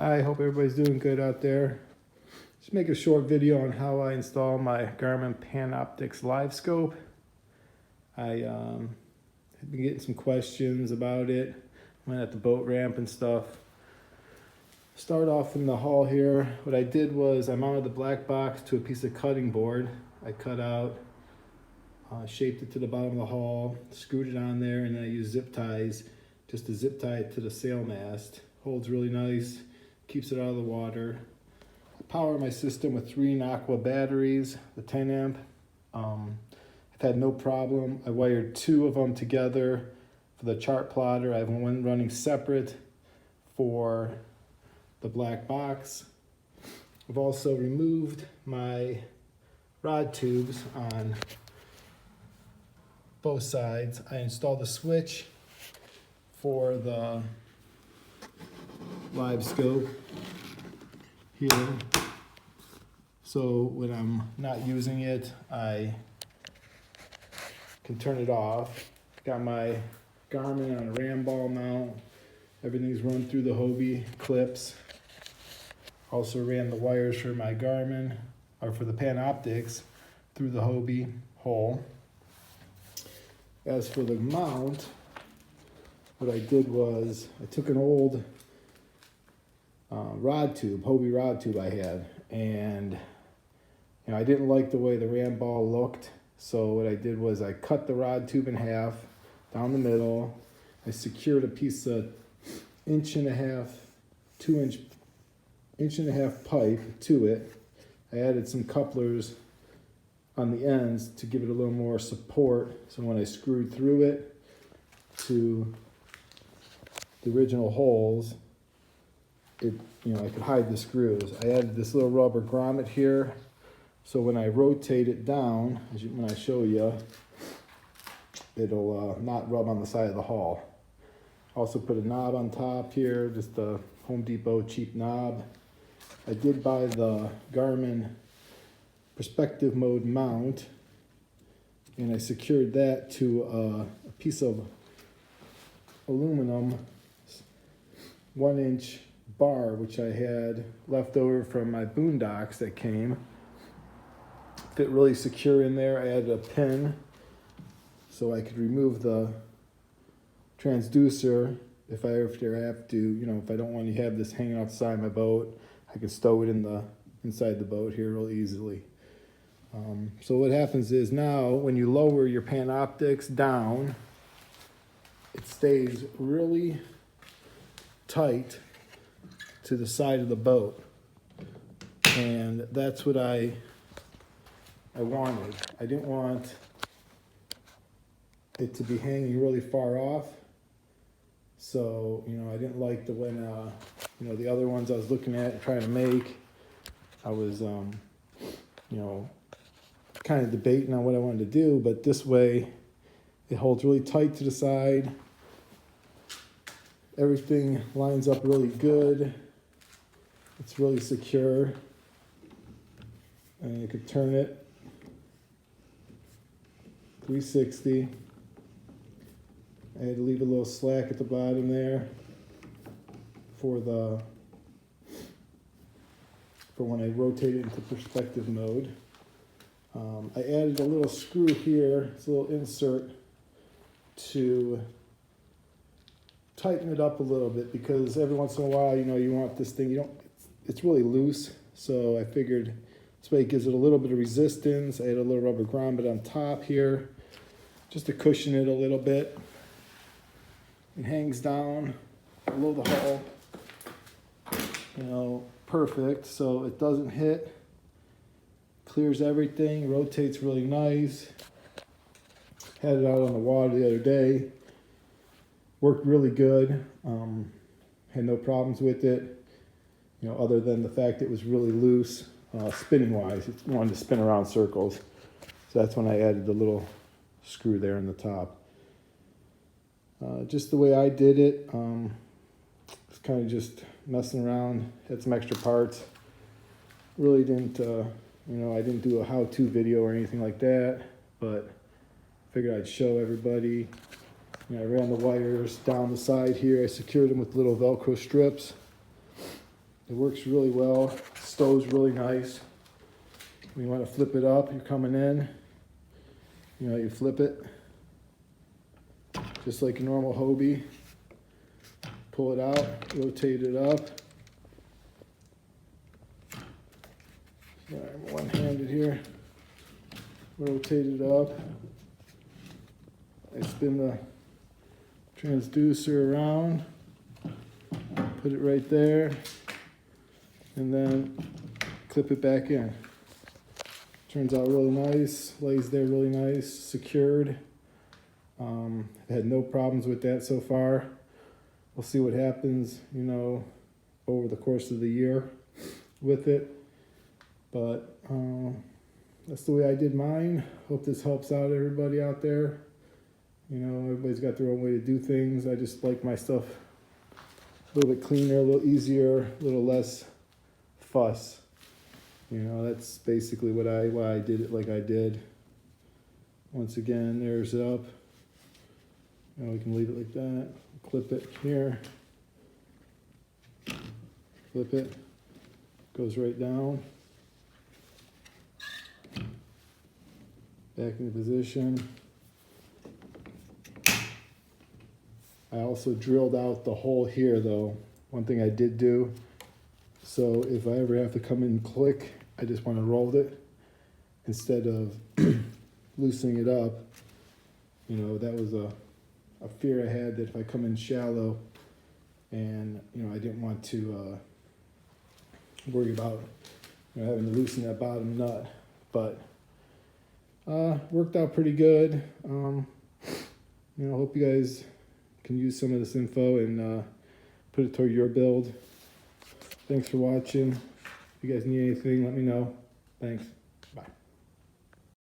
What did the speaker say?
I hope everybody's doing good out there. Just make a short video on how I install my Garmin Panoptix live scope. I have been getting some questions about it. Went at the boat ramp and stuff. Start off in the hull here. What I did was I mounted the black box to a piece of cutting board. I cut out, shaped it to the bottom of the hull, screwed it on there, and then I used zip ties just to zip tie it to the sail mast. Holds really nice, keeps it out of the water. I power my system with 3 Aqua batteries, the 10 amp. I've had no problem. I wired 2 of them together for the chart plotter. I have one running separate for the black box. I've also removed my rod tubes on both sides. I installed a switch for the live scope here, so when I'm not using it I can turn it off. Got my Garmin on a ram ball mount. Everything's run through the Hobie clips. Also ran the wires for my Garmin, or for the Panoptix, through the Hobie hole. As for the mount, what I did was I took an old rod tube, Hobie rod tube I had, and I didn't like the way the ram ball looked, so what I did was I cut the rod tube in half down the middle. I secured a piece of 1.5 inch, 2.5 inch pipe to it. I added some couplers on the ends to give it a little more support, so when I screwed through it to the original holes, I could hide the screws. I added this little rubber grommet here, so when I rotate it down, when I show you, it'll not rub on the side of the hull. Also put a knob on top here, just a Home Depot cheap knob. I did buy the Garmin perspective mode mount, and I secured that to a piece of aluminum 1-inch bar which I had left over from my boondocks that came. Fit really secure in there. I added a pin so I could remove the transducer if I ever have to, if I don't want to have this hanging outside my boat, I can stow it inside the boat here real easily. So what happens is now when you lower your Panoptix down, it stays really tight to the side of the boat, and that's what I wanted. I didn't want it to be hanging really far off, so I didn't like the when the other ones I was looking at and trying to make, I was kind of debating on what I wanted to do, but this way it holds really tight to the side. Everything lines up really good. It's really secure, and you could turn it 360. I had to leave a little slack at the bottom there for when I rotate it into perspective mode. I added a little screw here. It's a little insert to tighten it up a little bit, because every once in a while, you want this thing, it's really loose, so I figured this way it gives it a little bit of resistance. I had a little rubber grommet on top here just to cushion it a little bit. It hangs down below the hull, perfect, so it doesn't hit. Clears everything, rotates really nice. Had it out on the water the other day. Worked really good. Had no problems with it, other than the fact it was really loose, spinning wise. It wanted to spin around circles. So that's when I added the little screw there in the top. Just the way I did it, was kind of just messing around. Had some extra parts. Really didn't, I didn't do a how-to video or anything like that, but figured I'd show everybody. I ran the wires down the side here. I secured them with little Velcro strips. It works really well. Stoves really nice. When you want to flip it up, you're coming in. You know, you flip it just like a normal Hobie. Pull it out, rotate it up. Sorry, I'm one-handed here. Rotate it up. I spin the transducer around, put it right there, and then clip it back in. Turns out really nice, lays there really nice, secured. I've had no problems with that so far. We'll see what happens, you know, over the course of the year with it. But that's the way I did mine. Hope this helps out everybody out there. You know, everybody's got their own way to do things. I just like my stuff a little bit cleaner, a little easier, a little less fuss. You know, that's basically why I did it like I did. Once again, there's it up. You know, we can leave it like that. Clip it here. Flip it. Goes right down. Back into position. I also drilled out the hole here though. One thing I did do. So if I ever have to come in and click, I just want to roll it instead of loosening it up. You know, that was a fear I had that if I come in shallow and, you know, I didn't want to worry about, you know, having to loosen that bottom nut. But worked out pretty good. You know, hope you guys can use some of this info and put it toward your build. Thanks for watching. If you guys need anything, let me know. Thanks. Bye.